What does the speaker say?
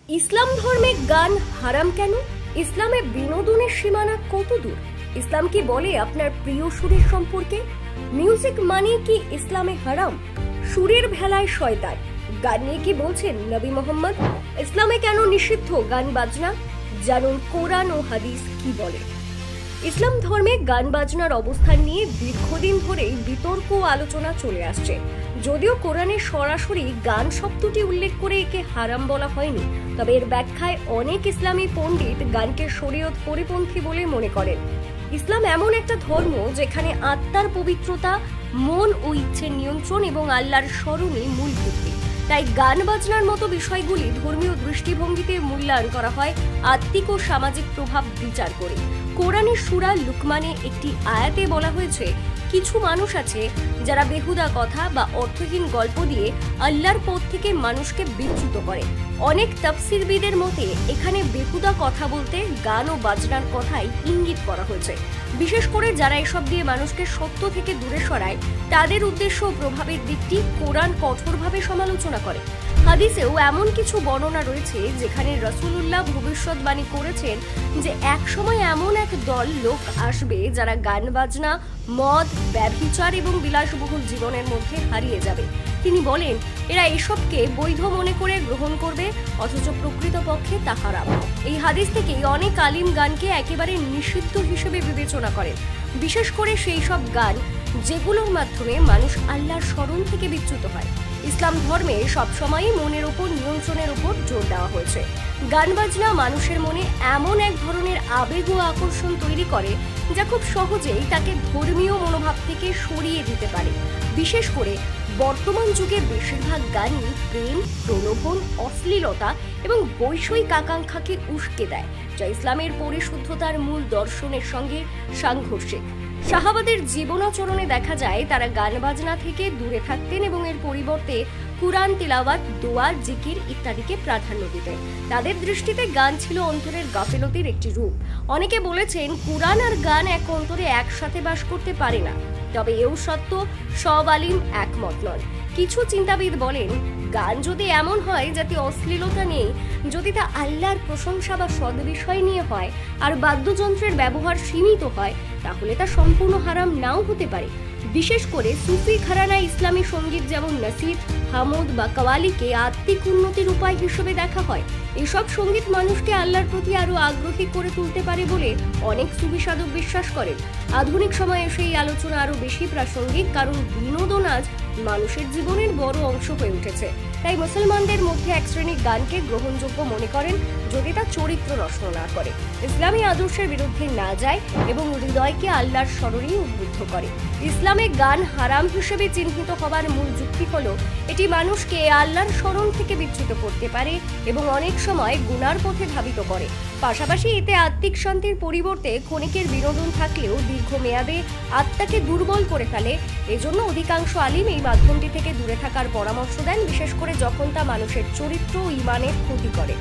ইসলাম ধর্মে গান হারাম কেন? ইসলামে বিনোদনের সীমানা কত দূর? ইসলাম কি বলে আপনার প্রিয় সুরের সম্পর্কে? মিউজিক মানে কি ইসলামে হারাম? সুরের ভেলায় শয়তান, গান নিয়ে কি বলছেন নবী মোহাম্মদ? ইসলামে কেন নিষিদ্ধ গান বাজনা? জানুন কোরআন ও হাদিস কি বলে। ইসলাম ধর্মে গান বাজনার অবস্থান নিয়ে দীর্ঘদিন ধরেই বিতর্ক ও আলোচনা চলে আসছে। যদিও কোরআনে সরাসরি গান শব্দটি উল্লেখ করে একে হারাম বলা হয়নি, তবে এর ব্যাখ্যায় অনেক ইসলামী পণ্ডিত গানকে শরীয়ত পরিপন্থী বলে মনে করেন। ইসলাম এমন একটা ধর্ম যেখানে আত্মার পবিত্রতা, মন ও ইচ্ছের নিয়ন্ত্রণ এবং আল্লাহর স্মরণই মূল ভিত্তি। তাই গান বাজনার মতো বিষয়গুলি ধর্মীয় দৃষ্টিভঙ্গিতে মূল্যায়ন করা হয় আত্মিক ও সামাজিক প্রভাব বিচার করে। কোরআনের সূরা লুকমানে একটি আয়াতে বলা হয়েছে, কিছু মানুষ আছে যারা বেহুদা কথা বা অর্থহীন গল্প দিয়ে আল্লাহর পথ থেকে মানুষকে বিচ্যুত করে। অনেক তাফসীরবিদের মতে এখানে বেহুদা কথা বলতে গান ও বাজনার কথাই ইঙ্গিত করা হয়েছে। বিশেষ করে যারা এসব দিয়ে মানুষকে সত্য থেকে দূরে সরায়, তাদের উদ্দেশ্য ও প্রভাবের দিকটি কোরআন কঠোরভাবে সমালোচনা করে। হাদিসেও এমন কিছু বর্ণনা রয়েছে যেখানে রাসূলুল্লাহ ভবিষ্যৎবাণী করেছেন যে একসময় এমন এক দল লোক আসবে যারা গান বাজনা, মদ, ব্যভিচার এবং বিলাসবহুল জীবনের মধ্যে হারিয়ে যাবে। তিনি বলেন, এরা এসবকে বৈধ মনে করে গ্রহণ করবে, অথচ প্রকৃতপক্ষে তা হারাম। এই হাদিস থেকেই অনেক আলিম গানকে একেবারে নিষিদ্ধ হিসেবে বিবেচনা করেন, বিশেষ করে সেই সব গান যেগুলোর মাধ্যমে মানুষ আল্লাহর স্মরণ থেকে বিচ্যুত হয়। ইসলাম ধর্মে সবসময়ই মনের উপর নিয়ন্ত্রণের উপর জোর দেওয়া হয়েছে। গান বাজনা মানুষের মনে এমন এক ধরনের আবেগ ও আকর্ষণ তৈরি করে যা খুব সহজেই তাকে ধর্মীয় মনোভাব থেকে সরিয়ে দিতে পারে। বিশেষ করে বর্তমান যুগে বেশিরভাগ গানই প্রেম, প্রলোভন, অশ্লীলতা এবং বৈষয়িক আকাঙ্ক্ষাকে উস্কে দেয়, যা ইসলামের পরিশুদ্ধতার মূল দর্শনের সঙ্গে সাংঘর্ষিক। সাহাবাদের জীবনাচরণে দেখা যায় তারা গান বাজনা থেকে দূরে থাকতেন এবং এর পরিবর্তে কুরআন তিলাওয়াত, দোয়া, জিকির ইত্যাদিকে প্রাধান্য দিতেন। তাদের দৃষ্টিতে গান ছিল অন্তরের গাফেলতির একটি রূপ। অনেকে বলেছেন কুরআন আর গান এক অন্তরে একসাথে বাস করতে পারে না, তবে এও সত্য সব আলিম একমত নন। কিছু চিন্তাবিদ বলেন, গান যদি এমন হয় যাতে অশ্লীলতা নেই, যদি তা আল্লাহর প্রশংসা বা সদ্বিষয় নিয়ে হয় আর বাদ্যযন্ত্রের ব্যবহার সীমিত হয়, তাহলে তা সম্পূর্ণ হারাম নাও হতে পারে। বিশেষ করে সুফি ঘরানা ইসলামী সঙ্গীত যেমন নসিদ, হামদ বা কাওয়ালিকে আত্মিক উন্নতির উপায় হিসেবে দেখা হয়। এসব সঙ্গীত মানুষকে আল্লাহর প্রতি আরো আগ্রহী করে তুলতে পারে বলে অনেক সুফি সাধক বিশ্বাস করেন। আধুনিক সময়ে সেই আলোচনা আরো বেশি প্রাসঙ্গিক, কারণ বিনোদন আজ মানুষের জীবনের বড় অংশ হয়ে উঠেছে। তাই মুসলমানদের মধ্যে এক শ্রেণীর গানকে গ্রহণযোগ্য মনে করেন যদি তা চরিত্র নষ্ট না করে, ইসলামী আদর্শের বিরুদ্ধে না যায় এবং হৃদয়কে আল্লাহর স্মরণে উদ্বুদ্ধ করে। ইসলামে গান হারাম হিসেবে চিহ্নিত হবার মূল যুক্তি হলো এটি মানুষকে আল্লাহর স্মরণ থেকে বিচ্যুত করতে পারে এবং অনেক সময় গুনার পথে ধাবিত করে। পাশাপাশি এতে আত্মিক শান্তির পরিবর্তে ক্ষণিকের বিনোদন থাকলেও দীর্ঘমেয়াদে আত্মাকে দুর্বল করে ফেলে। এজন্য অধিকাংশ আলিম এই মাধ্যমটি থেকে দূরে থাকার পরামর্শ দেন, বিশেষ করে যখন তা মানুষের চরিত্র ও ঈমানের ক্ষতি করে।